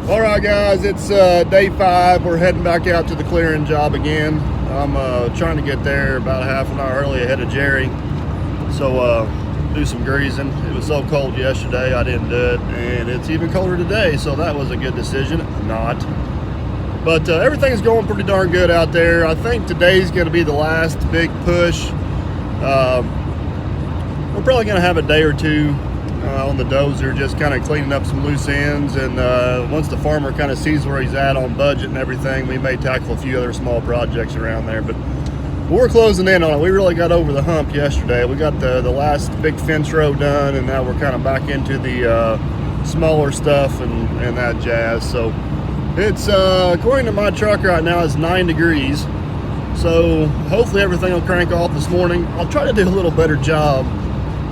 All right, guys, it's day 5. We're heading back out to the clearing job again. I'm trying to get there about a half an hour early ahead of Jerry. So do some greasing. It was so cold yesterday, I didn't do it, and it's even colder today, so that was a good decision. Not. But everything's going pretty darn good out there. I think today's going to be the last big push. We're probably going to have a day or two on the dozer, just kind of cleaning up some loose ends, and once the farmer kind of sees where he's at on budget and everything, we may tackle a few other small projects around there. But we're closing in on it. We really got over the hump yesterday. We got the last big fence row done, and now we're kind of back into the smaller stuff and that jazz. So it's according to my truck right now, it's 9 degrees, so hopefully everything will crank off this morning. I'll try to do a little better job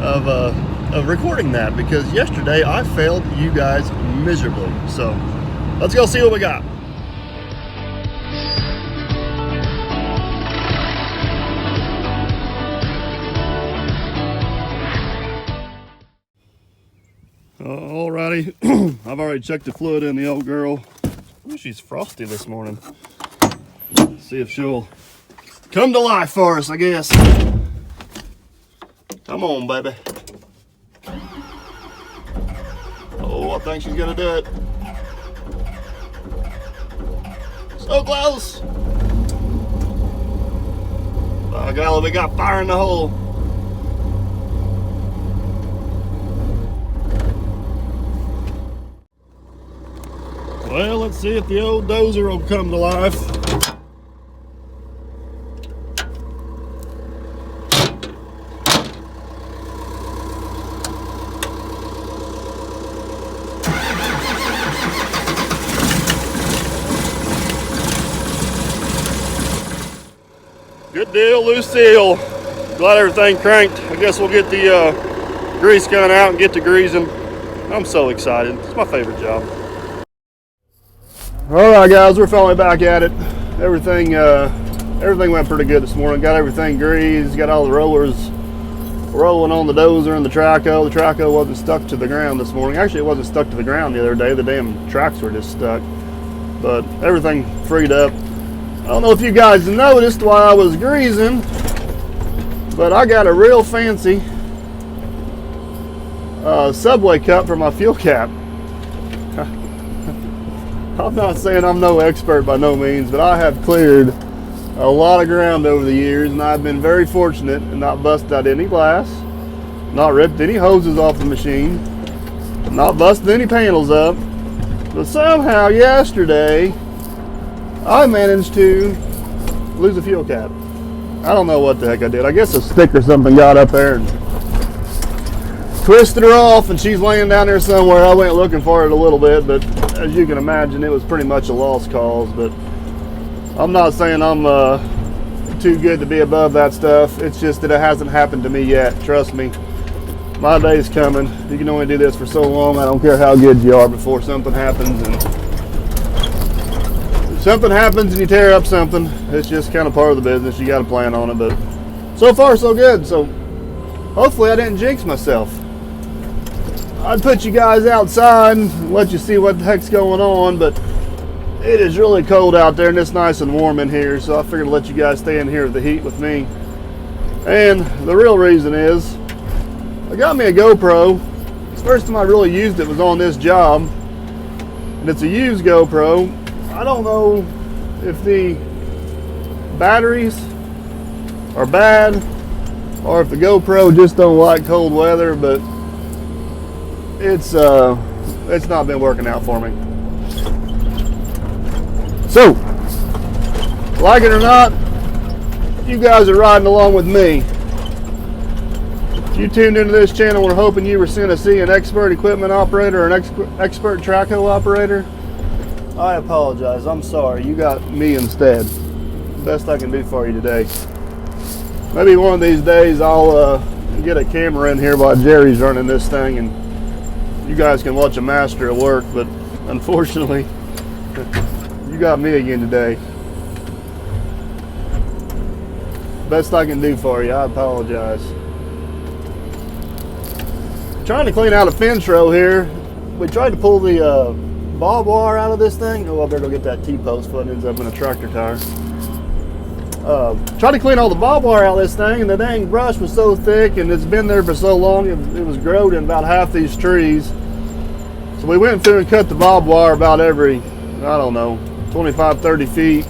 of recording that, because yesterday I failed you guys miserably. So let's go see what we got. Alrighty, I've already checked the fluid in the old girl. Ooh, she's frosty this morning. See if she'll come to life for us, I guess. Come on, baby. Oh, I think she's gonna do it. So close. By golly, we got fire in the hole. Well, let's see if the old dozer will come to life. Good deal, loose seal. Glad everything cranked. I guess we'll get the grease gun out and get to greasing. I'm so excited. It's my favorite job. All right, guys, we're finally back at it. Everything went pretty good this morning. Got everything greased. Got all the rollers rolling on the dozer and the traco. The traco wasn't stuck to the ground this morning. Actually, it wasn't stuck to the ground the other day. The damn tracks were just stuck. But everything freed up. I don't know if you guys noticed while I was greasing, but I got a real fancy Subway cup for my fuel cap. I'm not saying I'm no expert by no means, but I have cleared a lot of ground over the years, and I've been very fortunate and not busted out any glass, not ripped any hoses off the machine, not busted any panels up. But somehow yesterday I managed to lose a fuel cap. I don't know what the heck I did. I guess a stick or something got up there and twisted her off, and she's laying down there somewhere. I went looking for it a little bit, but as you can imagine, it was pretty much a lost cause. But I'm not saying I'm too good to be above that stuff. It's just that it hasn't happened to me yet. Trust me, my day's coming. You can only do this for so long. I don't care how good you are before something happens. And if something happens and you tear up something, it's just kind of part of the business. You got to plan on it. But so far, so good. So hopefully I didn't jinx myself. I'd put you guys outside and let you see what the heck's going on, but it is really cold out there and it's nice and warm in here, so I figured to let you guys stay in here with the heat with me. And the real reason is I got me a GoPro. The first time I really used it was on this job, and it's a used GoPro. I don't know if the batteries are bad or if the GoPro just don't like cold weather, but it's not been working out for me. So, like it or not, you guys are riding along with me. If you tuned into this channel, we're hoping you were sent to see an expert equipment operator or an expert traco operator. I apologize. I'm sorry. You got me instead. Best I can do for you today. Maybe one of these days I'll get a camera in here while Jerry's running this thing, and you guys can watch a master at work, but unfortunately, you got me again today. Best I can do for you. I apologize. Trying to clean out a fence row here. We tried to pull the barbed wire out of this thing. Oh, I better go get that T-post before it ends up in a tractor tire. Tried to clean all the barbed wire out of this thing, and the dang brush was so thick, and it's been there for so long, it was growed in about half these trees. So we went through and cut the barbed wire about every, I don't know, 25, 30 feet.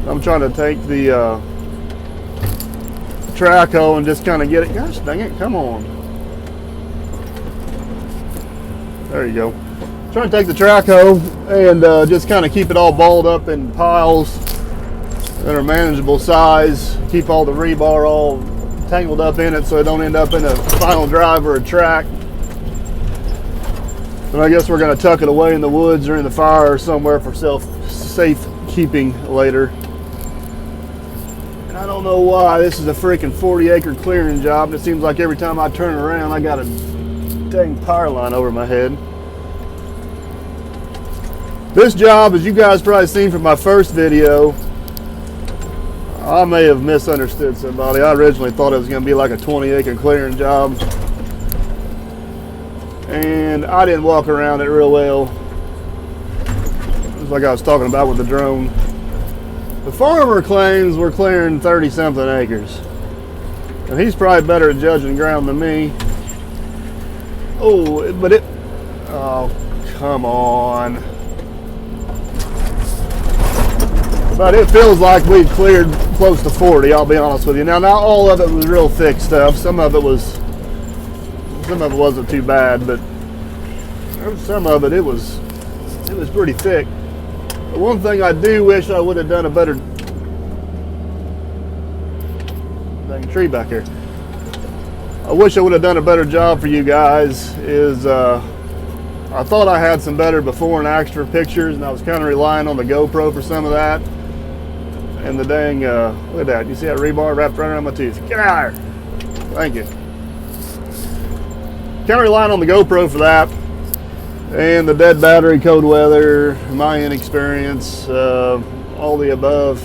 I'm trying to take the track hoe and just kind of get it. Gosh dang it, come on. There you go. Trying to take the track hoe and just kind of keep it all balled up in piles that are manageable size. Keep all the rebar all tangled up in it so it don't end up in a final drive or a track. And I guess we're going to tuck it away in the woods or in the fire or somewhere for safe keeping later. And I don't know why this is a freaking 40-acre clearing job. It seems like every time I turn around, I got a dang power line over my head. This job, as you guys probably seen from my first video, I may have misunderstood somebody. I originally thought it was going to be like a 20-acre clearing job. And I didn't walk around it real well. Just like I was talking about with the drone. The farmer claims we're clearing 30-something acres. And he's probably better at judging ground than me. Oh, but it... Oh, come on. But it feels like we've cleared close to 40, I'll be honest with you. Now, not all of it was real thick stuff. Some of it wasn't too bad, but some of it was pretty thick. But one thing I do wish I would have done a better dang tree back here. I wish I would have done a better job for you guys. I thought I had some better before and after pictures, and I was kind of relying on the GoPro for some of that. And the dang, look at that. You see that rebar wrapped right around my tooth? Get out of here. Thank you. Kind of relying on the GoPro for that. And the dead battery, cold weather, my inexperience, all the above.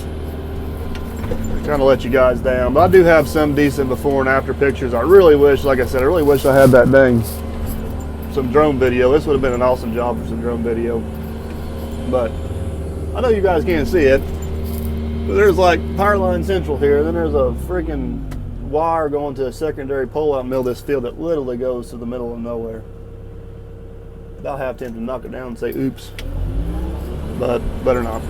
Kind of let you guys down. But I do have some decent before and after pictures. I really wish, like I said, I really wish I had that dang, some drone video. This would have been an awesome job for some drone video. But I know you guys can't see it. But there's like power line central here. Then there's a freaking wire going to a secondary pole out in the middle of this field that literally goes to the middle of nowhere. About half tempted to knock it down and say oops, but better not.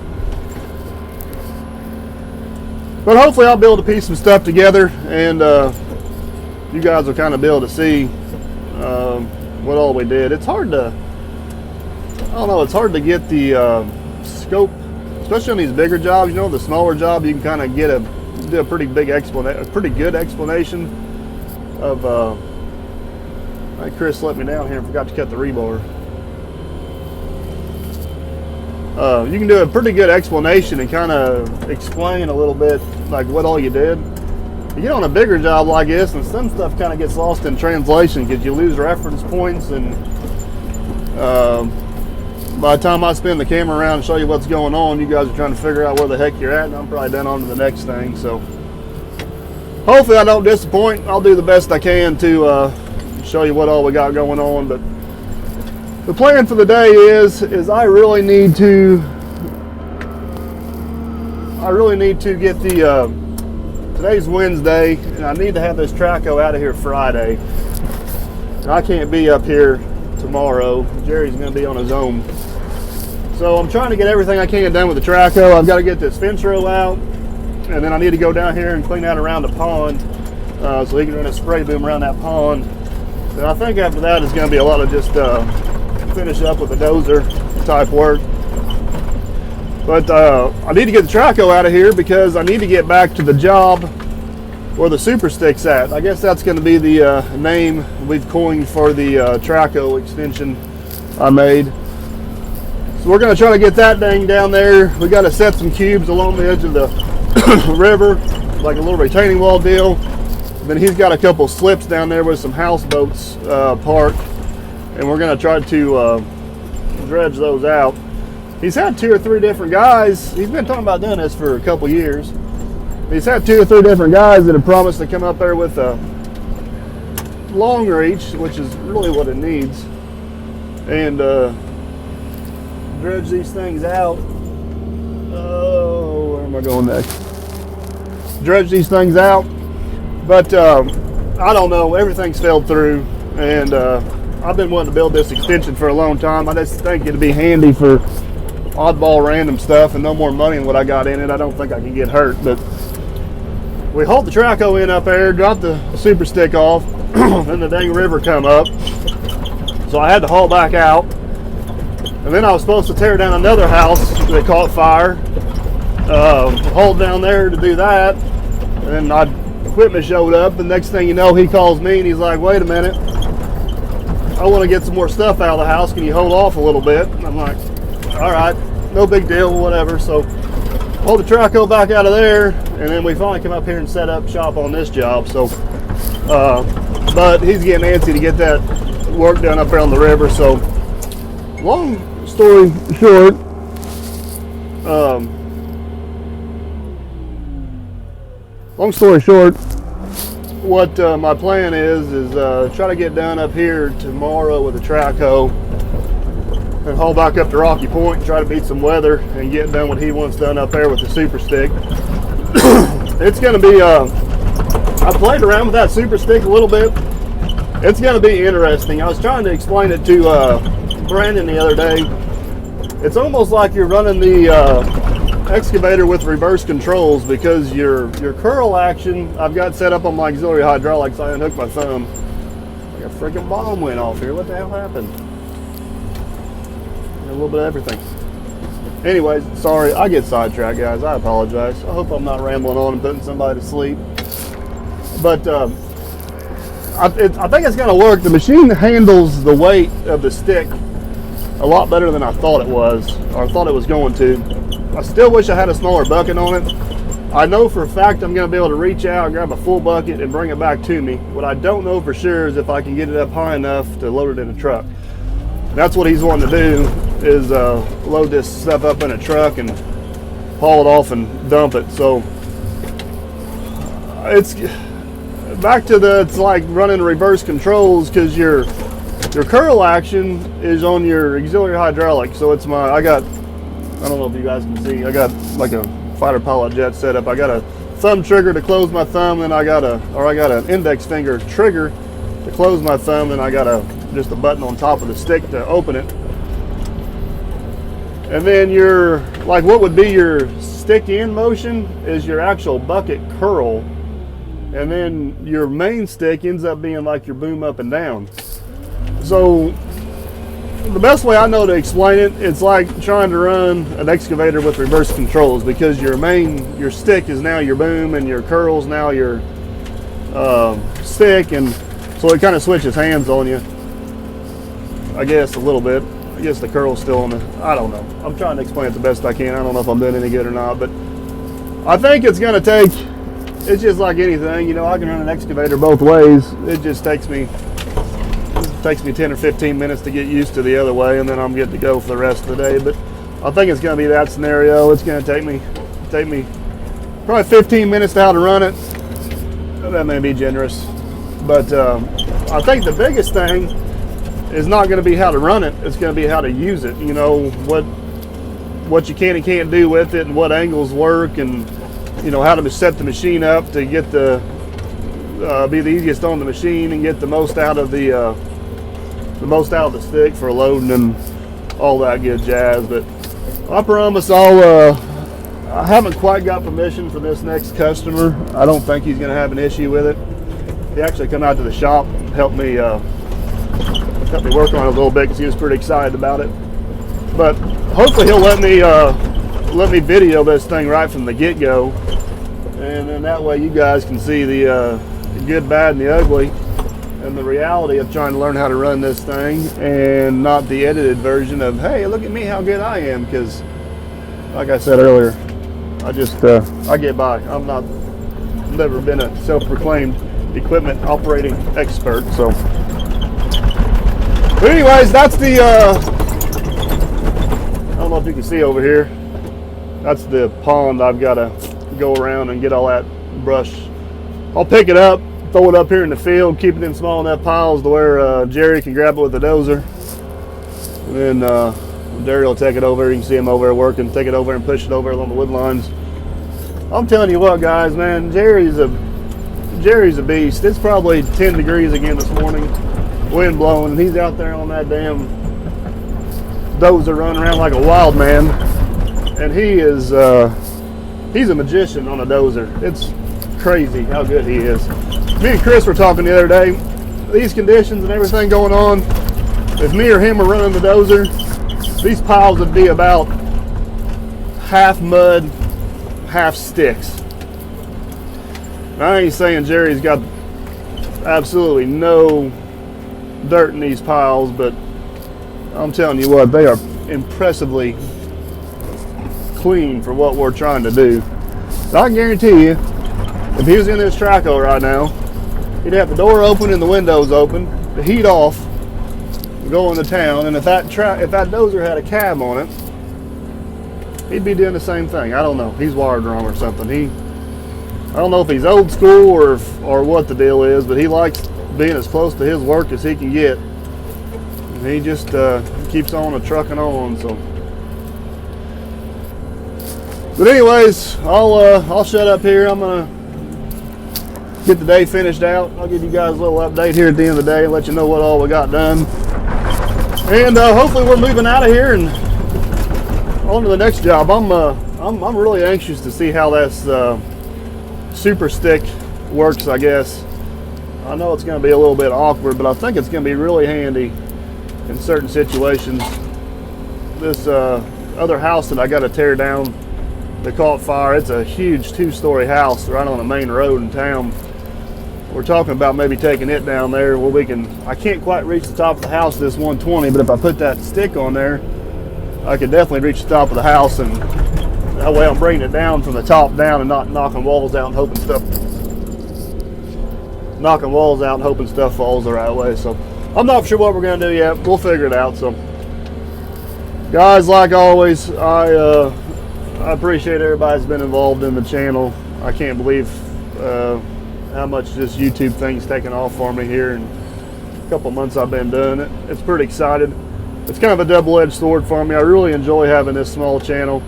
But hopefully I'll be able to piece some stuff together, and you guys will kind of be able to see what all we did. It's hard to, I don't know, it's hard to get the scope, especially on these bigger jobs. You know, the smaller job you can kind of do a pretty big explanation, a pretty good explanation of. Hey, Chris let me down here and forgot to cut the rebar. You can do a pretty good explanation and kind of explain a little bit like what all you did. You get on a bigger job like this, and some stuff kind of gets lost in translation because you lose reference points, and by the time I spin the camera around and show you what's going on, you guys are trying to figure out where the heck you're at, and I'm probably done on to the next thing. So hopefully I don't disappoint. I'll do the best I can to show you what all we got going on. But the plan for the day is I really need to get the today's Wednesday, and I need to have this track hoe out of here Friday. And I can't be up here tomorrow. Jerry's going to be on his own. So I'm trying to get everything I can done with the track hoe. I've got to get this fence row out, and then I need to go down here and clean out around the pond so he can run a spray boom around that pond. And I think after that it's going to be a lot of just finish up with the dozer type work. But I need to get the track hoe out of here because I need to get back to the job where the super stick's at. I guess that's going to be the name we've coined for the track hoe extension I made. So we're going to try to get that thing down there. We got to set some cubes along the edge of the river, like a little retaining wall deal. Then he's got a couple slips down there with some houseboats parked, and we're going to try to dredge those out. He's had 2 or 3 different guys. He's been talking about doing this for a couple years. He's had 2 or 3 different guys that have promised to come up there with a long reach, which is really what it needs. And dredge these things out. Oh, where am I going next? Dredge these things out. But I don't know, everything's fell through, and I've been wanting to build this extension for a long time. I just think it'd be handy for oddball random stuff and no more money than what I got in it. I don't think I can get hurt, but we hauled the traco in up there, dropped the super stick off, and the dang river come up. So I had to haul back out. And then I was supposed to tear down another house that caught fire. Hauled down there to do that. And then equipment showed up. The next thing you know, he calls me and he's like, wait a minute. I want to get some more stuff out of the house. Can you hold off a little bit? And I'm like, all right, no big deal, whatever. So hauled the traco back out of there. And then we finally come up here and set up shop on this job. So, but he's getting antsy to get that work done up there on the river. So long story short, what my plan is try to get done up here tomorrow with the traco and haul back up to Rocky Point and try to beat some weather and get done what he wants done up there with the super stick. It's going to be, I played around with that super stick a little bit. It's going to be interesting. I was trying to explain it to Brandon the other day. It's almost like you're running the excavator with reverse controls, because your curl action, I've got set up on my auxiliary hydraulics. I unhooked my thumb. Like a freaking bomb went off here. What the hell happened? A little bit of everything. Anyways, sorry, I get sidetracked, guys. I apologize. I hope I'm not rambling on and putting somebody to sleep. But I think it's going to work. The machine handles the weight of the stick a lot better than I thought it was, or thought it was going to. I still wish I had a smaller bucket on it. I know for a fact I'm going to be able to reach out and grab a full bucket and bring it back to me. What I don't know for sure is if I can get it up high enough to load it in a truck. That's what he's wanting to do, is load this stuff up in a truck and haul it off and dump it. So it's back to it's like running reverse controls, because your curl action is on your auxiliary hydraulic. So it's I don't know if you guys can see, I got like a fighter pilot jet setup. I got a thumb trigger to close my thumb, and I got an index finger trigger to close my thumb, and I got just a button on top of the stick to open it. And then what would be your stick in motion is your actual bucket curl, and then your main stick ends up being like your boom up and down. So the best way I know to explain it, it's like trying to run an excavator with reverse controls, because your stick is now your boom and your curl's now your stick, and so it kind of switches hands on you, I guess, a little bit. I guess the curl's still on I don't know. I'm trying to explain it the best I can. I don't know if I'm doing any good or not, but I think it's going to take, it's just like anything, you know, I can run an excavator both ways. It just takes me 10 or 15 minutes to get used to the other way, and then I'm good to go for the rest of the day. But I think it's going to be that scenario. It's going to take me probably 15 minutes to how to run it. That may be generous, but I think the biggest thing is not going to be how to run it. It's going to be how to use it. You know, what you can and can't do with it, and what angles work, and you know how to set the machine up to get be the easiest on the machine and get the most out of the stick for loading and all that good jazz. But I promise I haven't quite got permission for this next customer. I don't think he's going to have an issue with it. He actually come out to the shop and helped me work on it a little bit, because he was pretty excited about it. But hopefully he'll let me video this thing right from the get-go, and then that way you guys can see the good, bad, and the ugly, and the reality of trying to learn how to run this thing, and not the edited version of, hey, look at me, how good I am. Because like I said earlier, I get by. Never been a self-proclaimed equipment operating expert. So but anyways, that's the I don't know if you can see over here, that's the pond. I've got to go around and get all that brush. I'll pick it up, throw it up here in the field, keep it in small enough piles to where Jerry can grab it with the dozer, and then Jerry will take it over. You can see him over there working, take it over and push it over along the wood lines. I'm telling you what, guys, man, Jerry's a beast. It's probably 10 degrees again this morning, wind blowing, and he's out there on that damn dozer running around like a wild man. And he is, he's a magician on a dozer. It's crazy how good he is. Me and Chris were talking the other day, these conditions and everything going on, if me or him were running the dozer, these piles would be about half mud, half sticks. Now, I ain't saying Jerry's got absolutely no dirt in these piles, but I'm telling you what, they are impressively clean for what we're trying to do. And I can guarantee you, if he was in this traco right now, he'd have the door open and the windows open, the heat off, going to town. And if that dozer had a cab on it, he'd be doing the same thing. I don't know. He's wired wrong or something. I don't know if he's old school or what the deal is, but he likes being as close to his work as he can get. And he just keeps on trucking on. So, but anyways, I'll shut up here. I'm gonna get the day finished out. I'll give you guys a little update here at the end of the day and let you know what all we got done. And hopefully we're moving out of here and on to the next job. I'm really anxious to see how this super stick works, I guess. I know it's going to be a little bit awkward, but I think it's going to be really handy in certain situations. This other house that I got to tear down that caught fire, it's a huge 2-story house right on the main road in town. We're talking about maybe taking it down there where I can't quite reach the top of the house, this 120, but if I put that stick on there, I could definitely reach the top of the house, and that way I'm bringing it down from the top down and not knocking walls out and hoping stuff falls the right way. So I'm not sure what we're going to do yet. We'll figure it out. So guys, like always, I appreciate everybody's been involved in the channel. I can't believe how much this YouTube thing's taken off for me here in a couple months I've been doing it. It's pretty excited. It's kind of a double-edged sword for me. I really enjoy having this small channel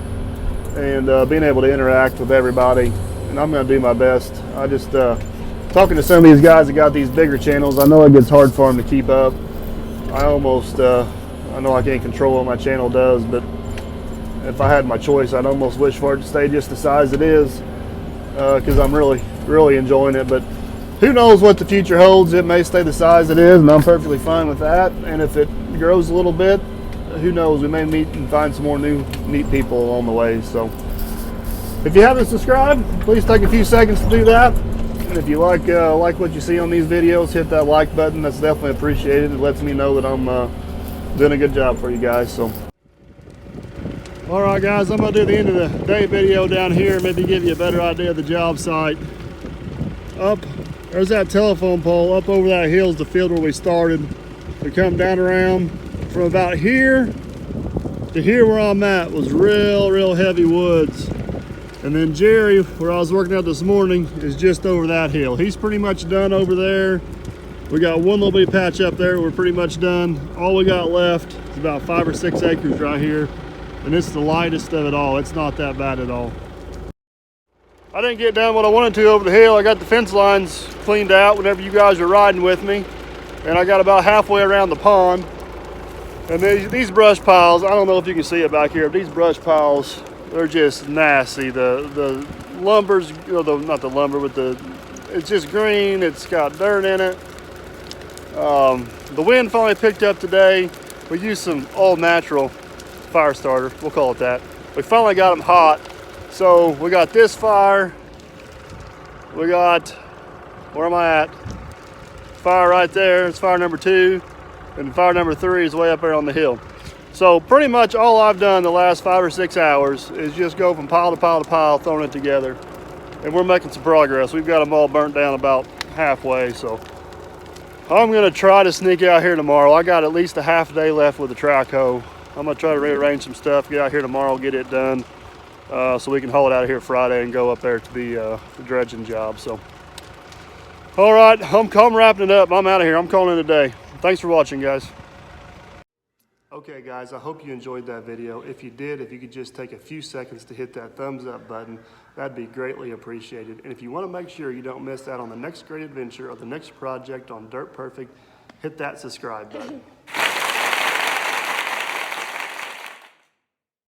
and being able to interact with everybody, and I'm going to do my best. I just talking to some of these guys that got these bigger channels, I know it gets hard for them to keep up. I know I can't control what my channel does, but if I had my choice, I'd almost wish for it to stay just the size it is, because I'm really enjoying it. But who knows what the future holds? It may stay the size it is, and I'm perfectly fine with that. And if it grows a little bit, who knows? We may meet and find some more neat people along the way. So if you haven't subscribed, please take a few seconds to do that. And if you like what you see on these videos, hit that like button. That's definitely appreciated. It lets me know that I'm doing a good job for you guys. So all right, guys, I'm going to do the end of the day video down here, maybe give you a better idea of the job site. There's that telephone pole. Up over that hill is the field where we started. We come down around from about here to here where I'm at was real heavy woods. And then Jerry, where I was working out this morning, is just over that hill. He's pretty much done over there. We got one little bitty patch up there. We're pretty much done. All we got left is about 5 or 6 acres right here. And it's the lightest of it all. It's not that bad at all. I didn't get done what I wanted to over the hill. I got the fence lines cleaned out whenever you guys were riding with me. And I got about halfway around the pond. And these brush piles, I don't know if you can see it back here, but these brush piles, they're just nasty. The lumber's, not the lumber, but it's just green. It's got dirt in it. The wind finally picked up today. We used some all-natural fire starter, we'll call it that. We finally got them hot. So we got this fire. We got, where am I at? Fire right there, it's fire number 2. And fire number 3 is way up there on the hill. So pretty much all I've done the last 5 or 6 hours is just go from pile to pile to pile, throwing it together. And we're making some progress. We've got them all burnt down about halfway. So I'm gonna try to sneak out here tomorrow. I got at least a half day left with the track hoe. I'm gonna try to rearrange some stuff, get out here tomorrow, get it done, so we can haul it out of here Friday and go up there to the dredging job. So, all right, I'm wrapping it up. I'm out of here. I'm calling it a day. Thanks for watching, guys. Okay guys, I hope you enjoyed that video. If you did, if you could just take a few seconds to hit that thumbs up button, that'd be greatly appreciated. And if you want to make sure you don't miss out on the next great adventure or the next project on Dirt Perfect, hit that subscribe button.